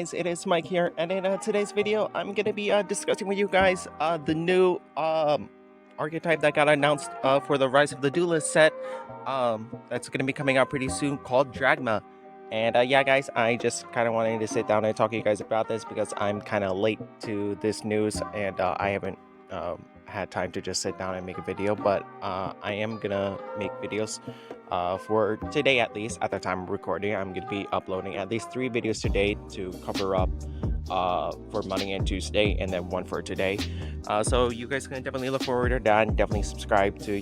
guys, it is Mike here, and in today's video, I'm gonna be discussing with you guys the new archetype that got announced for the Rise of the Duelist set. That's gonna be coming out pretty soon, called Dragma. And yeah, guys, I just kind of wanted to sit down and talk to you guys about this because I'm kind of late to this news, and I haven't had time to just sit down and make a video. But I am gonna make videos for today, at least at the time of recording. I'm gonna be uploading at least 3 videos today to cover up for Monday and Tuesday, and then 1 for today. So you guys can definitely look forward to that, and definitely subscribe to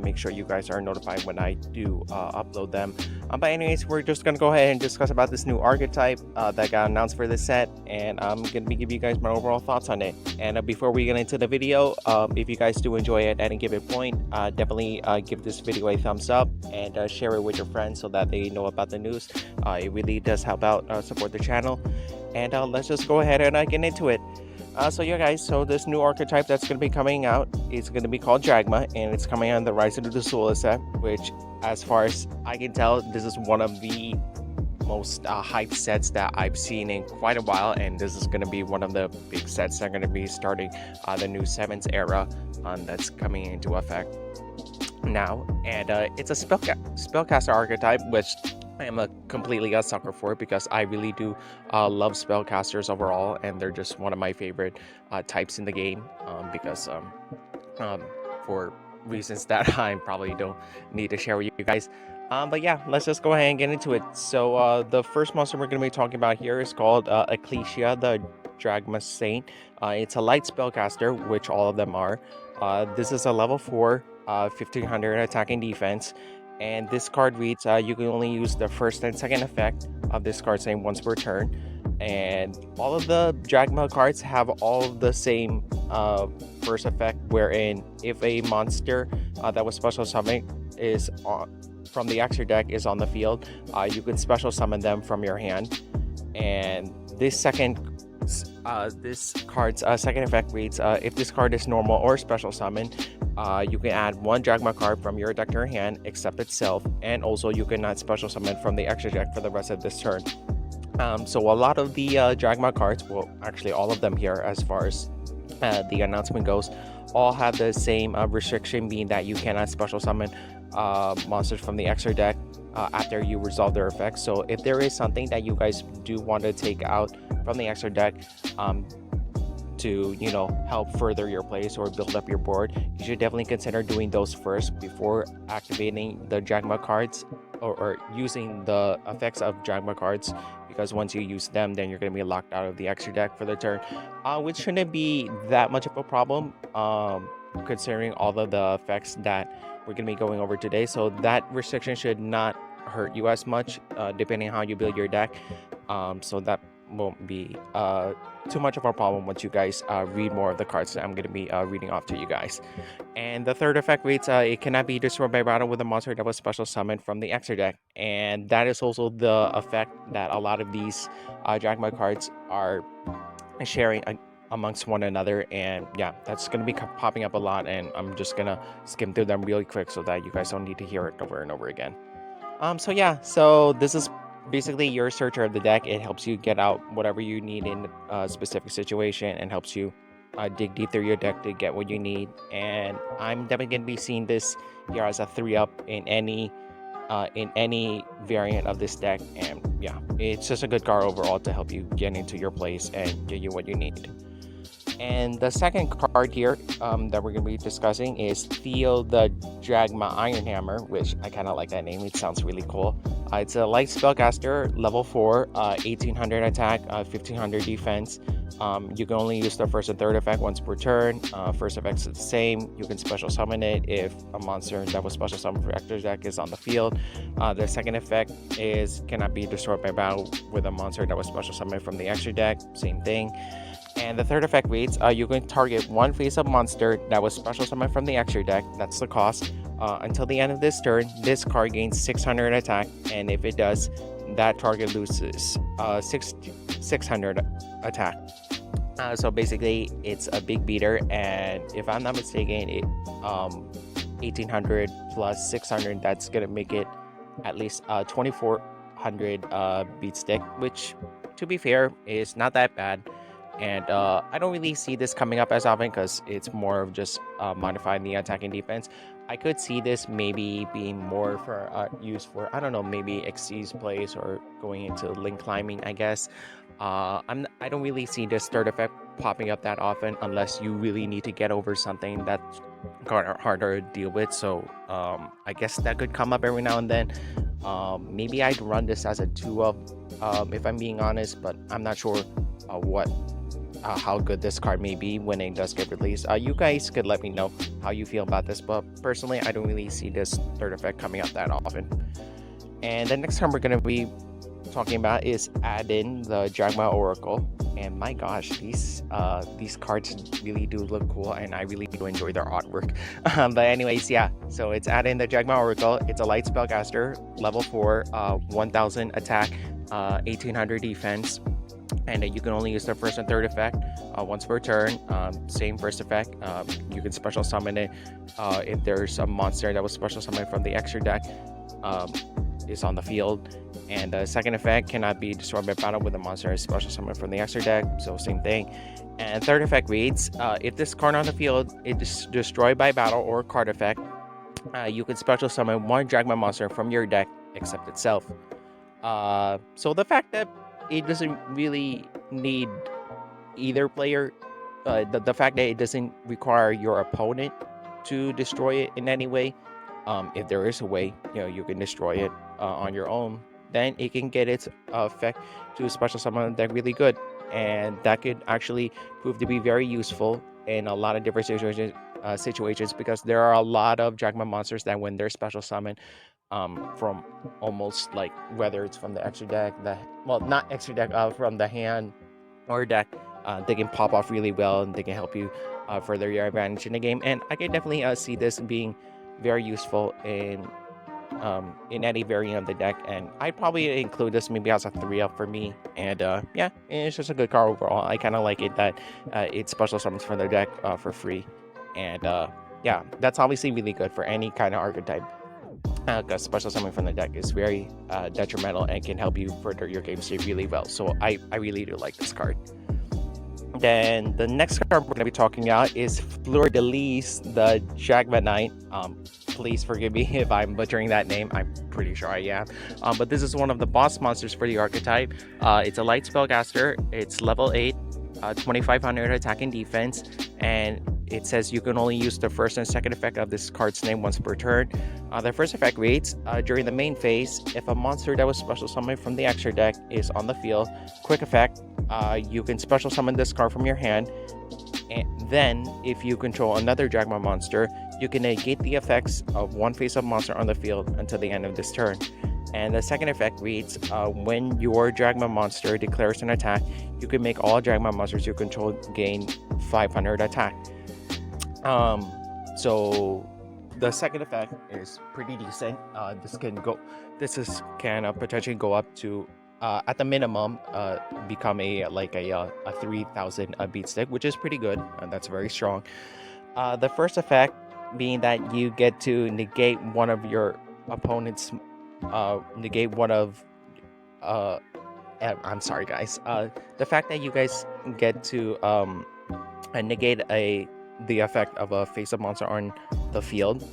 make sure you guys are notified when I do upload them. But anyways, we're just gonna go ahead and discuss about this new archetype that got announced for this set, and I'm gonna be giving you guys my overall thoughts on it. And before we get into the video, if you guys do enjoy it and give it a point, definitely give this video a thumbs up and share it with your friends so that they know about the news. It really does help out support the channel. And let's just go ahead and get into it. So yeah, guys, so this new archetype that's going to be coming out is going to be called Dragma, and it's coming out in the Rise of the Duelist set, which, as far as I can tell, this is one of the most hyped sets that I've seen in quite a while, and this is going to be one of the big sets that are going to be starting the new 7th era that's coming into effect now. And it's a spellcaster archetype, which I am completely a sucker for, because I really do love spellcasters overall, and they're just one of my favorite types in the game, because for reasons that I probably don't need to share with you guys. But yeah, let's just go ahead and get into it. So the first monster we're going to be talking about here is called Ecclesia, the Dragma Saint. It's a light spellcaster, which all of them are. This is a level 4, 1500 attack and defense. And this card reads, you can only use the first and second effect of this card's name once per turn. And all of the Dragma cards have all of the same first effect, wherein if a monster that was special summoned is from the extra deck is on the field, you can special summon them from your hand. And this card's second effect reads, if this card is normal or special summon, you can add 1 Dragma card from your deck to your hand except itself, and also you can add special summon from the extra deck for the rest of this turn. So a lot of the Dragma cards, well, actually all of them here, as far as the announcement goes, all have the same restriction, being that you cannot special summon monsters from the extra deck after you resolve their effects. So if there is something that you guys do want to take out from the extra deck to help further your plays or build up your board, you should definitely consider doing those first before activating the Dragma cards, or using the effects of Dragma cards, because once you use them, then you're going to be locked out of the extra deck for the turn, which shouldn't be that much of a problem considering all of the effects that we're going to be going over today. So that restriction should not hurt you as much depending on how you build your deck. So that won't be too much of a problem once you guys read more of the cards that I'm going to be reading off to you guys. And the third effect reads, it cannot be destroyed by battle with a monster that was special summoned from the extra deck. And that is also the effect that a lot of these Dragma cards are sharing amongst one another. And yeah, that's going to be popping up a lot, and I'm just going to skim through them really quick so that you guys don't need to hear it over and over again. So yeah, so this is basically your searcher of the deck. It helps you get out whatever you need in a specific situation, and helps you dig deep through your deck to get what you need. And I'm definitely going to be seeing this here as a 3-up in any variant of this deck. And yeah, it's just a good card overall to help you get into your place and get you what you need. And the second card here that we're going to be discussing is Theo the Dragma Iron Hammer, which I kind of like that name. It sounds really cool. It's a light spellcaster, level 4, 1800 attack, 1500 defense. You can only use the first and third effect once per turn. First effect's the same. You can special summon it if a monster that was special summoned for extra deck is on the field. The second effect is cannot be destroyed by battle with a monster that was special summoned from the extra deck. Same thing. And the third effect reads, you can target 1 face-up monster that was special summoned from the extra deck. That's the cost. Until the end of this turn, this card gains 600 attack, and if it does, that target loses 600 attack. So basically, it's a big beater, and if I'm not mistaken, 1800 plus 600, that's gonna make it at least 2400 beat stick, which to be fair, it's not that bad. And I don't really see this coming up as often because it's more of just modifying the attacking defense. I could see this maybe being more for use for, I don't know, maybe Xyz's plays or going into link climbing, I guess. I don't really see this third effect popping up that often unless you really need to get over something that's harder to deal with. So I guess that could come up every now and then. Maybe I'd run this as a 2-of if I'm being honest, but I'm not sure how good this card may be when it does get released. You guys could let me know how you feel about this, but personally I don't really see this third effect coming up that often. And the next card we're going to be talking about is add in the Dragma Oracle. And my gosh, these cards really do look cool, and I really do enjoy their artwork. But anyways, yeah, so it's add in the Dragma Oracle. It's a light spellcaster, level 4, 1000 attack, 1800 defense. And you can only use the first and third effect once per turn. Same first effect. You can special summon it if there's a monster that was special summoned from the extra deck is on the field. And the second effect cannot be destroyed by battle with a monster is special summoned from the extra deck. So same thing. And third effect reads, if this card on the field is destroyed by battle or card effect, you can special summon one Dragma monster from your deck except itself. So the fact that it doesn't really need either player, the fact that it doesn't require your opponent to destroy it in any way, if there is a way, you can destroy it on your own, then it can get its effect to special summon the deck really good, and that could actually prove to be very useful in a lot of different situations, because there are a lot of Dragma monsters that when they're special summoned from almost like whether it's from the extra deck, not extra deck, from the hand or deck, they can pop off really well and they can help you further your advantage in the game. And I can definitely see this being very useful in any variant of the deck, and I'd probably include this maybe as a 3-up for me. And yeah, it's just a good card overall. I kind of like it that it special summons from the deck for free, and yeah, that's obviously really good for any kind of archetype, because special summon from the deck is very detrimental and can help you further your game state really well. So I really do like this card. Then the next card we're going to be talking about is Fleur de Lis, the Dragma Knight. Please forgive me if I'm butchering that name. I'm pretty sure I am. But this is one of the boss monsters for the archetype. It's a light spellcaster. It's level 8, 2500 attack and defense, and it says you can only use the first and second effect of this card's name once per turn. The first effect reads, during the main phase, if a monster that was special summoned from the extra deck is on the field, quick effect, you can special summon this card from your hand, and then if you control another Dragma monster, you can negate the effects of one face-up monster on the field until the end of this turn. And the second effect reads, when your Dragma monster declares an attack, you can make all Dragma monsters you control gain 500 attack. So the second effect is pretty decent. This can potentially go up to at the minimum become a 3000 beat stick, which is pretty good, and that's very strong. The first effect being that you get to negate one of your opponent's I'm sorry guys, the fact that you guys get to negate the effect of a face-up monster on the field,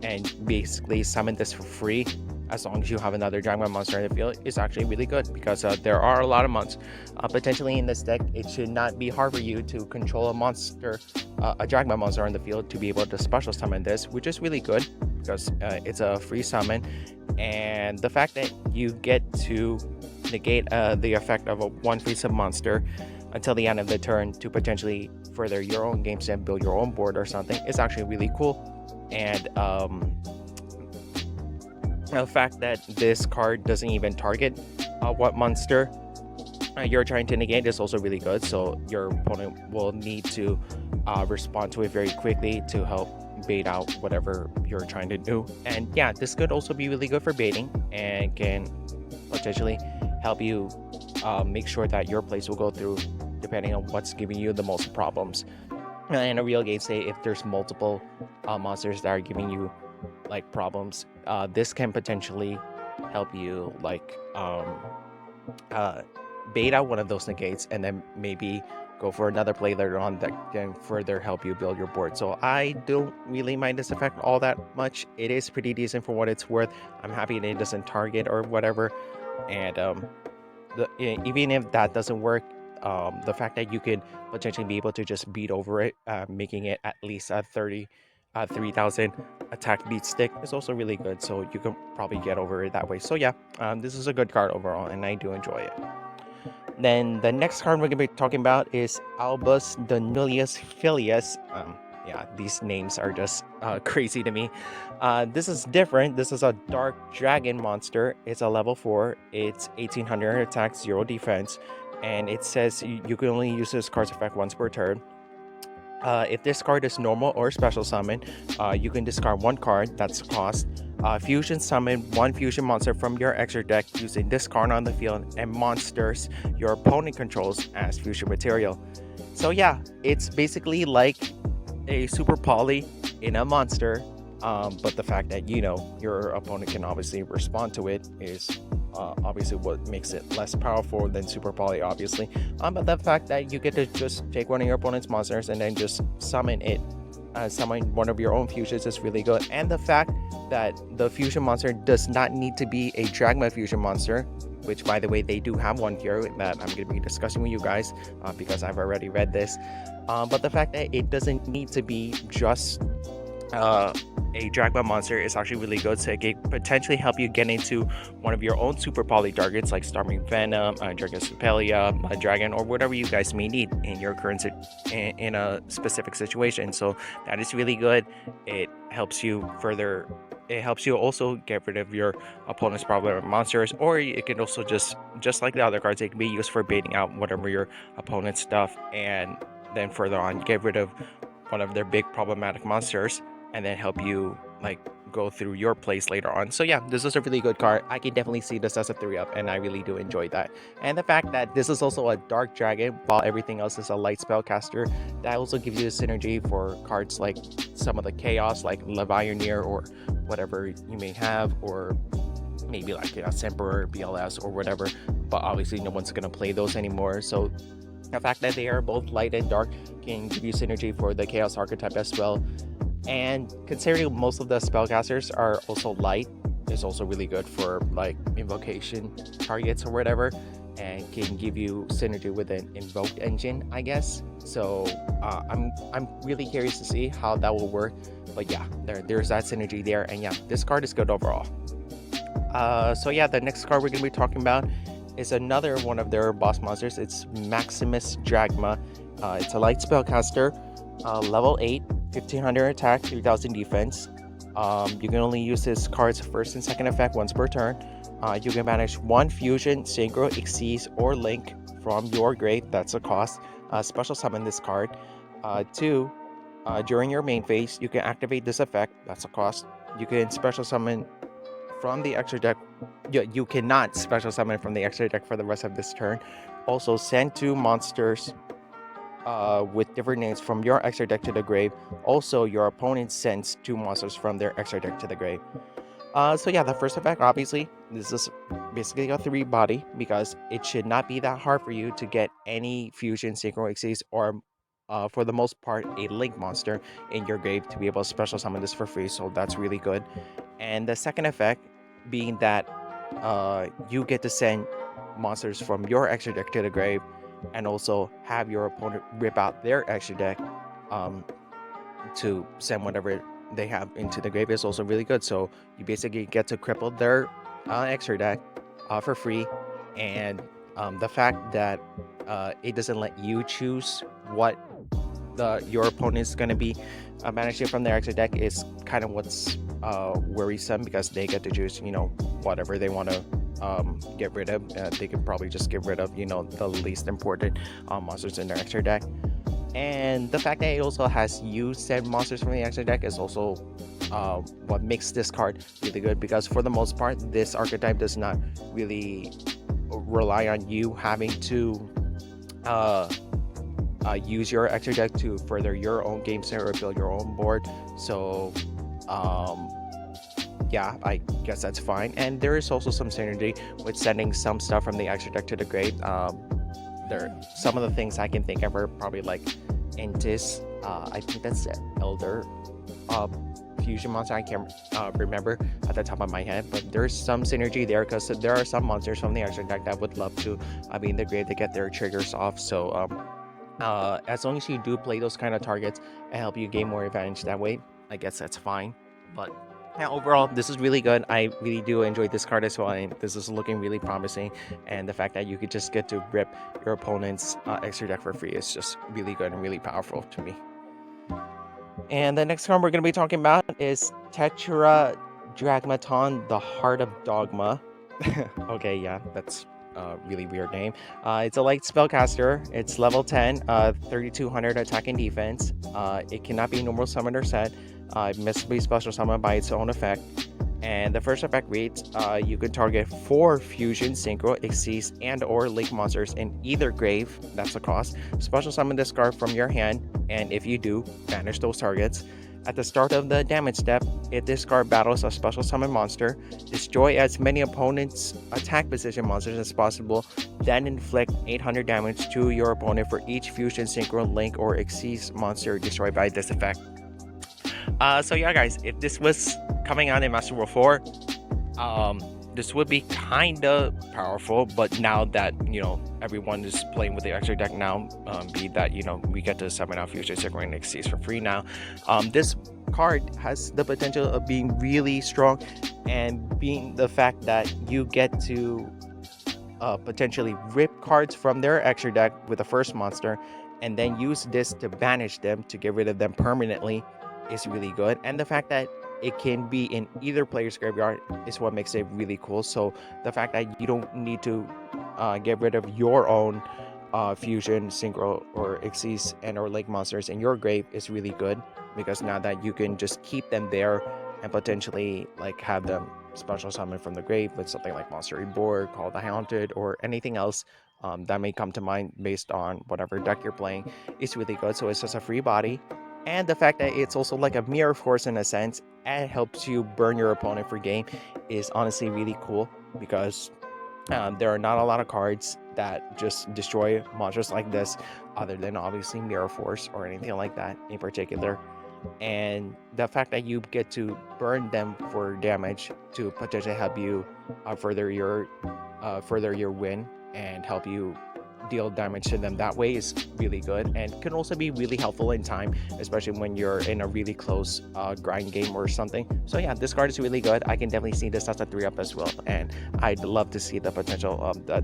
and basically summon this for free as long as you have another Dragma monster in the field is actually really good, because there are a lot of monsters potentially in this deck. It should not be hard for you to control a Dragma monster on the field to be able to special summon this, which is really good because it's a free summon. And the fact that you get to negate the effect of a one face-up monster until the end of the turn to potentially further your own game set, build your own board or something, is actually really cool. And the fact that this card doesn't even target what monster you're trying to negate is also really good, so your opponent will need to respond to it very quickly to help bait out whatever you're trying to do. And yeah, this could also be really good for baiting and can potentially help you make sure that your plays will go through depending on what's giving you the most problems. In a real game, say if there's multiple monsters that are giving you problems, this can potentially help you bait out one of those negates and then maybe go for another play later on that can further help you build your board. So I don't really mind this effect all that much. It is pretty decent for what it's worth. I'm happy that it doesn't target or whatever. And even if that doesn't work, the fact that you could potentially be able to just beat over it, making it at least a 3,000 attack beat stick is also really good. So you can probably get over it that way. So yeah, this is a good card overall, and I do enjoy it. Then the next card we're going to be talking about is Albus Danulius Filius. Yeah, these names are just crazy to me. This is different. This is a dark dragon monster. It's a level 4. It's 1800 attack, 0 defense. And it says you can only use this card's effect once per turn. If this card is normal or special summon, you can discard one card, that's cost. Fusion summon one fusion monster from your extra deck using this card on the field and monsters your opponent controls as fusion material. So yeah, it's basically like a super poly in a monster, but the fact that, you know, your opponent can obviously respond to it is obviously what makes it less powerful than super poly, obviously. But the fact that you get to just take one of your opponent's monsters and then just summon it, summon one of your own fusions is really good. And the fact that the fusion monster does not need to be a Dragma fusion monster, which by the way they do have one here that I'm going to be discussing with you guys because I've already read this. But the fact that it doesn't need to be just a Dragma monster is actually really good, so it can potentially help you get into one of your own super poly targets like Storming Venom, Dragon Supelia, Dragon, or whatever you guys may need in your current in a specific situation. So that is really good. It helps you further. It helps you also get rid of your opponent's problem monsters, or it can also just like the other cards, it can be used for baiting out whatever your opponent's stuff, and then further on get rid of one of their big problematic monsters, and then help you like go through your plays later on. So yeah, this is a really good card. I can definitely see this as a 3-up, and I really do enjoy that. And the fact that this is also a dark dragon while everything else is a light spellcaster, that also gives you a synergy for cards like some of the chaos like Levianeer or whatever you may have, or maybe like Semper, BLS, or whatever, but obviously no one's gonna play those anymore. So the fact that they are both light and dark can give you synergy for the chaos archetype as well. And considering most of the spellcasters are also light, it's also really good for like invocation targets or whatever, and can give you synergy with an invoked engine, I guess. So I'm really curious to see how that will work. But yeah, there's that synergy there, and yeah, this card is good overall. So yeah, the next card we're gonna be talking about is another one of their boss monsters. It's Maximus Drachma. It's a light spellcaster, level 8. 1500 attack, 3000 defense. You can only use this card's first and second effect once per turn. You can banish one fusion, synchro, exceeds, or link from your grave. That's a cost. Special summon this card. 2. During your main phase, you can activate this effect. That's a cost. You can special summon from the extra deck. You cannot special summon from the extra deck for the rest of this turn. Also, send 2 monsters with different names from your extra deck to the grave. Also, your opponent sends 2 monsters from their extra deck to the grave. So yeah, the first effect, obviously, this is basically a 3 body, because it should not be that hard for you to get any fusion, synchro, exceeds, or for the most part, a link monster in your grave to be able to special summon this for free. So that's really good. And the second effect being that you get to send monsters from your extra deck to the grave, and also have your opponent rip out their extra deck to send whatever they have into the grave is also really good. So you basically get to cripple their extra deck for free. And the fact that it doesn't let you choose what your opponent is going to be managing from their extra deck is kind of what's worrisome, because they get to choose, you know, whatever they want to get rid of. They could probably just get rid of, you know, the least important monsters in their extra deck. And the fact that it also has you send monsters from the extra deck is also what makes this card really good, because for the most part, this archetype does not really rely on you having to use your extra deck to further your own game set or build your own board. So yeah, I guess that's fine. And there is also some synergy with sending some stuff from the extra deck to the grave. There, some of the things I can think of are probably like Intis. I think that's the Elder uh, fusion monster. I can't remember at the top of my head, but there's some synergy there because there are some monsters from the extra deck that would love to be in the grave to get their triggers off. So as long as you do play those kind of targets and help you gain more advantage that way, I guess that's fine. But yeah, overall, this is really good. I really do enjoy this card as well, and this is looking really promising. And the fact that you could just get to rip your opponent's extra deck for free is just really good and really powerful to me. And the next card we're going to be talking about is Tetra Dragmaton, the Heart of Dogma. Okay, yeah, that's a really weird name. It's a light spellcaster. It's level 10, 3200 attack and defense. It cannot be normal summon or set. It must be special summoned by its own effect. And the first effect reads, you can target 4 fusion, synchro, exceeds, and or link monsters in either grave. That's the cost. Special summon this card from your hand, and if you do, banish those targets. At the start of the damage step, if this card battles a special summon monster, destroy as many opponent's attack position monsters as possible, then inflict 800 damage to your opponent for each fusion, synchro, link, or exceeds monster destroyed by this effect. So yeah, guys, if this was coming out in Master World 4, this would be kind of powerful, but now that, you know, everyone is playing with the extra deck now, be that, you know, we get to summon out future synchro and exceeds for free now, this card has the potential of being really strong, and being the fact that you get to potentially rip cards from their extra deck with the first monster and then use this to banish them to get rid of them permanently is really good. And the fact that it can be in either player's graveyard is what makes it really cool. So the fact that you don't need to get rid of your own fusion, synchro, or exceeds and or lake monsters in your grave is really good, because now that you can just keep them there and potentially like have them special summon from the grave with something like Monster Reborn, Call the Haunted, or anything else that may come to mind based on whatever deck you're playing, is really good. So it's just a free body. And the fact that it's also like a mirror force in a sense and helps you burn your opponent for game is honestly really cool, because there are not a lot of cards that just destroy monsters like this, other than obviously mirror force or anything like that in particular. And the fact that you get to burn them for damage to potentially help you further your win and help you deal damage to them that way is really good, and can also be really helpful in time, especially when you're in a really close grind game or something. So yeah, this card is really good. I can definitely see this as a 3-up as well, and I'd love to see the potential that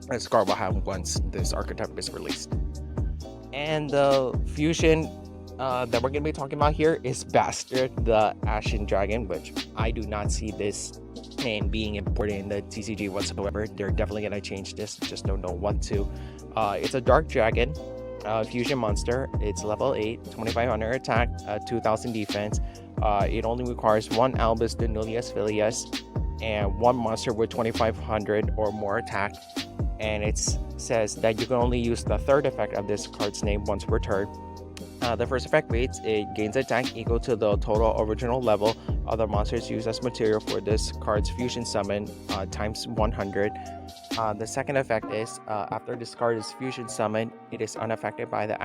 this card will have once this archetype is released. And the fusion that we're going to be talking about here is Bastard, the Ashen Dragon, which I do not see this name being important in the TCG whatsoever. They're definitely going to change this, just don't know what to. It's a dark dragon fusion monster. It's level 8, 2500 attack, 2000 defense. It only requires 1 Albus de Nullius Filius and 1 monster with 2500 or more attack. And it says that you can only use the 3rd effect of this card's name once per turn. The first effect reads, it gains attack equal to the total original level of the monsters used as material for this card's fusion summon times 100. The second effect is, after this card is fusion summoned, it is unaffected by the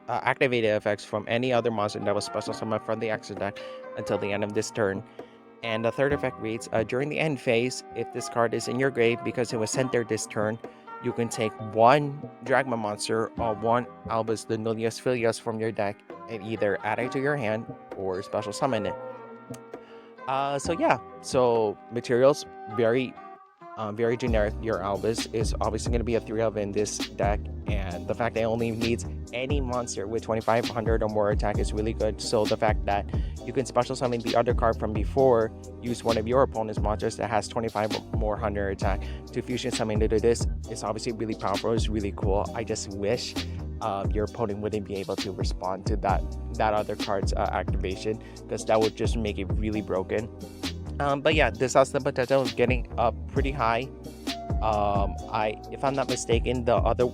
activated effects from any other monster that was special summoned from the extra deck until the end of this turn. And the third effect reads, during the end phase, if this card is in your grave because it was sent there this turn, you can take 1 Dragma monster or 1 Albus de Nullius Filius from your deck and either add it to your hand or special summon it. So yeah, so materials, very generic. Your Albus is obviously going to be a 3-of in this deck, and the fact that it only needs any monster with 2500 or more attack is really good. So the fact that you can special summon the other card from before, use one of your opponent's monsters that has 25 or more hundred attack to fusion summon into this is obviously really powerful. It's really cool. I just wish your opponent wouldn't be able to respond to that other card's activation, because that would just make it really broken. But yeah, this has the potential of getting up pretty high. If I'm not mistaken, the other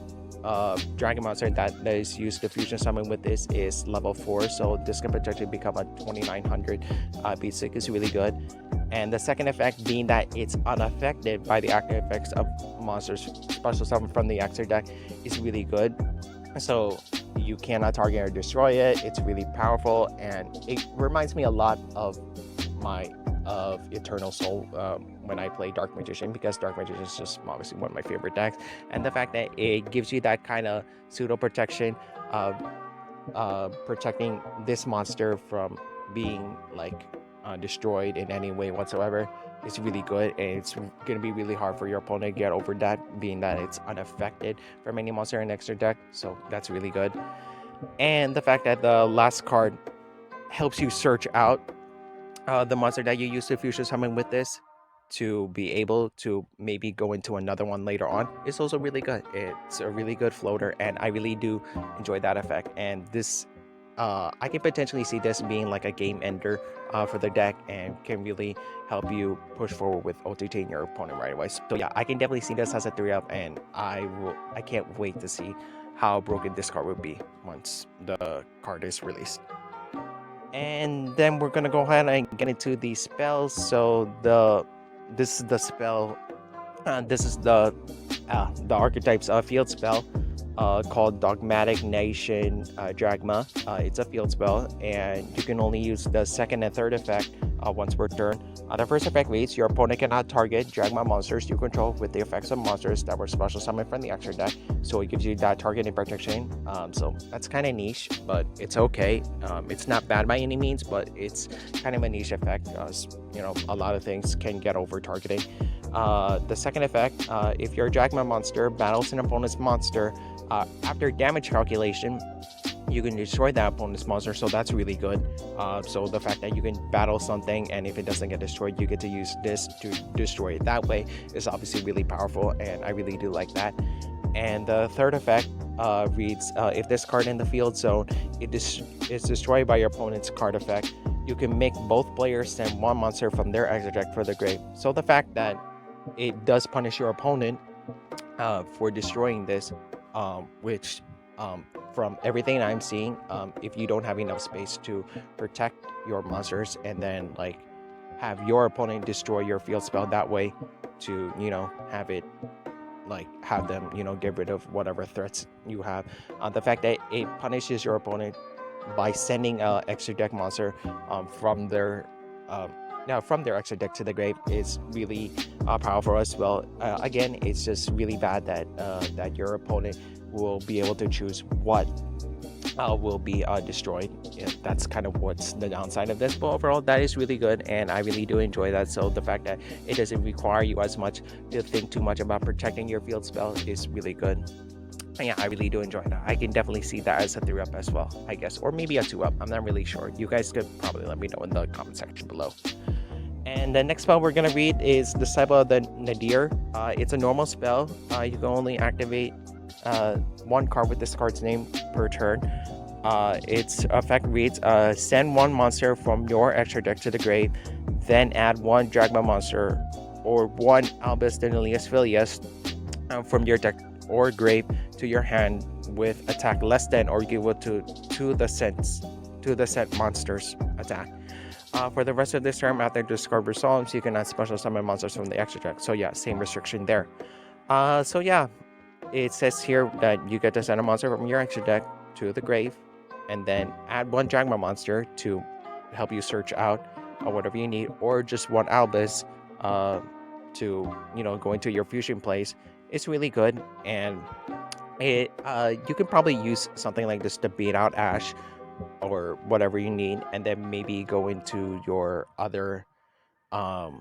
dragon monster that is used to fusion summon with this is level 4, so this can potentially become a 2900 basic. Is really good. And the second effect being that it's unaffected by the active effects of monsters special summon from the extra deck is really good. So you cannot target or destroy it. It's really powerful, and it reminds me a lot of Eternal Soul when I play Dark Magician, because Dark Magician is just obviously one of my favorite decks, and the fact that it gives you that kind of pseudo protection of protecting this monster from being like destroyed in any way whatsoever is really good, and it's going to be really hard for your opponent to get over that, being that it's unaffected from any monster in extra deck. So that's really good. And the fact that the last card helps you search out the monster that you use to fusion summon with this to be able to maybe go into another one later on is also really good. It's a really good floater, and I really do enjoy that effect. And this I can potentially see this being like a game ender for the deck, and can really help you push forward with OTTing your opponent right away. So yeah, I can definitely see this as a 3-up, and I can't wait to see how broken this card will be once the card is released. And then we're gonna go ahead and get into the spells. So this is the spell. This is the archetype's field spell called Dogmatic Ashen Dragma. It's a field spell, and you can only use the second and third effect once per turn. The first effect reads: your opponent cannot target Dragma monsters you control with the effects of monsters that were special summoned from the extra deck. So it gives you that targeting protection. So that's kind of niche, but it's okay. It's not bad by any means, but it's kind of a niche effect, because a lot of things can get over targeting. The second effect, if your Dragma monster battles an opponent's monster, after damage calculation, you can destroy that opponent's monster, so that's really good. So the fact that you can battle something, and if it doesn't get destroyed, you get to use this to destroy it that way is obviously really powerful, and I really do like that. And the third effect reads: if this card in the field zone is destroyed by your opponent's card effect, you can make both players send one monster from their extra deck for the grave. So the fact that it does punish your opponent for destroying this, which from everything I'm seeing, if you don't have enough space to protect your monsters, and then like have your opponent destroy your field spell that way to have it have them get rid of whatever threats you have, the fact that it punishes your opponent by sending a extra deck monster from their extra deck to the grave is really powerful as well. Again, it's just really bad that your opponent will be able to choose what will be destroyed. That's kind of what's the downside of this, but overall that is really good, and I really do enjoy that. So the fact that it doesn't require you as much to think too much about protecting your field spell is really good. And yeah, I really do enjoy that. I can definitely see that as a 3-up as well, I guess, or maybe a 2-up. I'm not really sure. You guys could probably let me know in the comment section below. And the next spell we're going to read is Disciple of the Nadir. It's a normal spell. You can only activate one card with this card's name per turn. Its effect reads: send one monster from your extra deck to the grave, then add one Dragma monster or one Albus Denilius Filius from your deck or grave to your hand with attack less than or equal to the sent monster's attack. For the rest of this term, after discard resolves, you can add special summon monsters from the extra deck. So yeah, same restriction there. So yeah, it says here that you get to send a monster from your extra deck to the grave, and then add one Dragma monster to help you search out whatever you need, or just one Albus to go into your fusion place. It's really good, and it you can probably use something like this to beat out Ash or whatever you need, and then maybe go into your other Dragma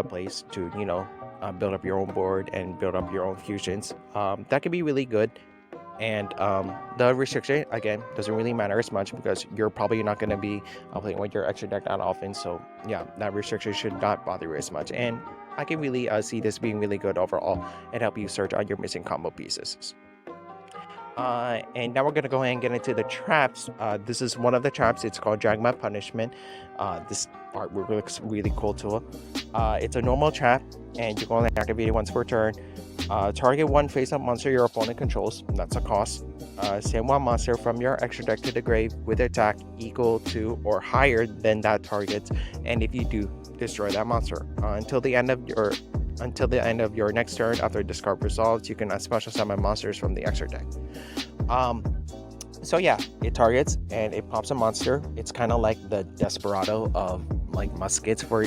place to build up your own board and build up your own fusions. That could be really good. And the restriction again doesn't really matter as much, because you're probably not going to be playing with your extra deck that often. So yeah, that restriction should not bother you as much, and I can really see this being really good overall and help you search out your missing combo pieces. And now we're gonna go ahead and get into the traps. This is one of the traps. It's called Dragma Punishment. This artwork looks really cool too. It's a normal trap, and you can only activate it once per turn. Target one face-up monster your opponent controls. That's a cost. Send one monster from your extra deck to the grave with attack equal to or higher than that target's, and if you do, destroy that monster. Until the end of your next turn, after discard resolves, you can special summon monsters from the extra deck. So yeah, it targets and it pops a monster. It's kind of like the Desperado of like muskets for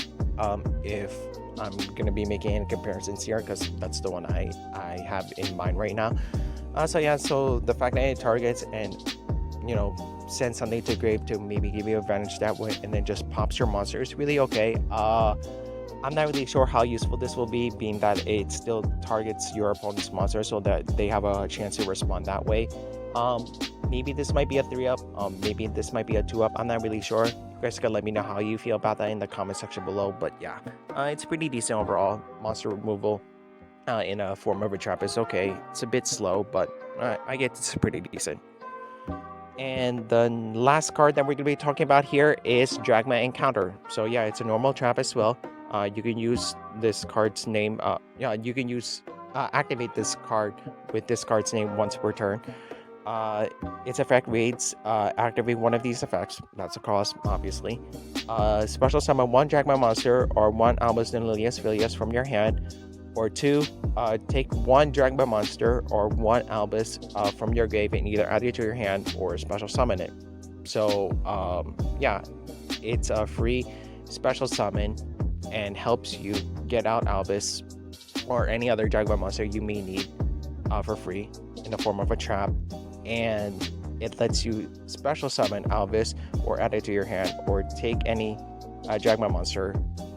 if I'm gonna be making any comparisons here, because that's the one I have in mind right now. So yeah, so the fact that it targets and, you know, send something to grave to maybe give you advantage that way, and then just pops your monster is really okay. I'm not really sure how useful this will be, being that it still targets your opponent's monster so that they have a chance to respond that way. Maybe this might be a 3-up, maybe this might be a 2-up. I'm not really sure. You guys can let me know how you feel about that in the comment section below. But yeah, it's pretty decent overall. Monster removal in a form of a trap is okay. It's a bit slow, but I get it's pretty decent. And the last card that we're going to be talking about here is Dragma Encounter. So yeah, it's a normal trap as well. You can use this card's name. You can use activate this card with this card's name once per turn. Its effect reads, activate one of these effects. That's a cost, obviously. Special summon one Dragma monster or one Albus Nullius Filius from your hand. Or 2, take one Dragma monster or one Albus from your grave and either add it to your hand or special summon it. So yeah, it's a free special summon and helps you get out Albus or any other Dragma monster you may need for free in the form of a trap, and it lets you special summon Albus or add it to your hand, or take any Dragma monster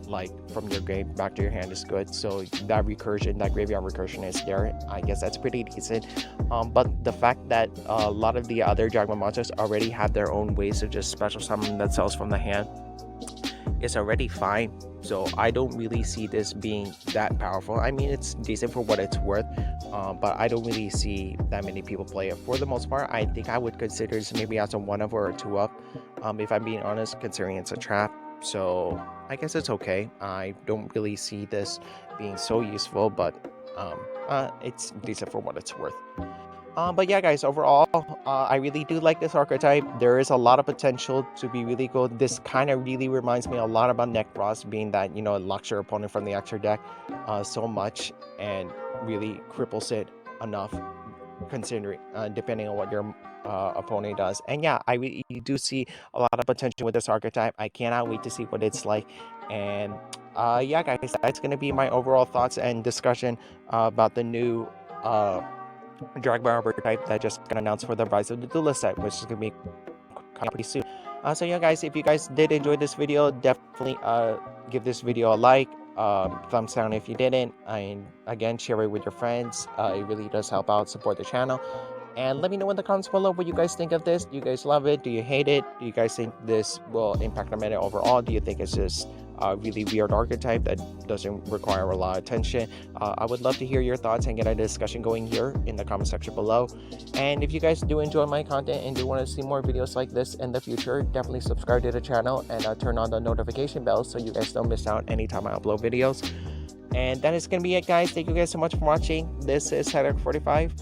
like from your grave back to your hand is good. So that recursion, that graveyard recursion is there. I guess that's pretty decent. But the fact that a lot of the other Dragma monsters already have their own ways of just special summoning themselves from the hand is already fine. So I don't really see this being that powerful. I mean, it's decent for what it's worth, but I don't really see that many people play it. For the most part, I think I would consider this maybe as a 1-up or a 2-up, if I'm being honest, considering it's a trap. So I guess it's okay. I don't really see this being so useful, but it's decent for what it's worth. But yeah, guys, overall, I really do like this archetype. There is a lot of potential to be really good. This kind of really reminds me a lot about Necros, being that, you know, it locks your opponent from the extra deck so much and really cripples it enough, considering depending on what your opponent does. And yeah, I really do see a lot of potential with this archetype. I cannot wait to see what it's like. And yeah, guys, that's gonna be my overall thoughts and discussion about the new Dragma Archetype that just got announced for the Rise of the Duelist set, which is gonna be coming pretty soon. So yeah, guys, if you guys did enjoy this video, definitely give this video a like, thumbs down if you didn't, and again, share it with your friends. It really does help out, support the channel. And let me know in the comments below what you guys think of this. Do you guys love it? Do you hate it? Do you guys think this will impact the meta overall? Do you think it's just a really weird archetype that doesn't require a lot of attention? I would love to hear your thoughts and get a discussion going here in the comment section below. And if you guys do enjoy my content and do want to see more videos like this in the future, definitely subscribe to the channel and turn on the notification bell so you guys don't miss out anytime I upload videos. And that is going to be it, guys. Thank you guys so much for watching. This is Headache 45.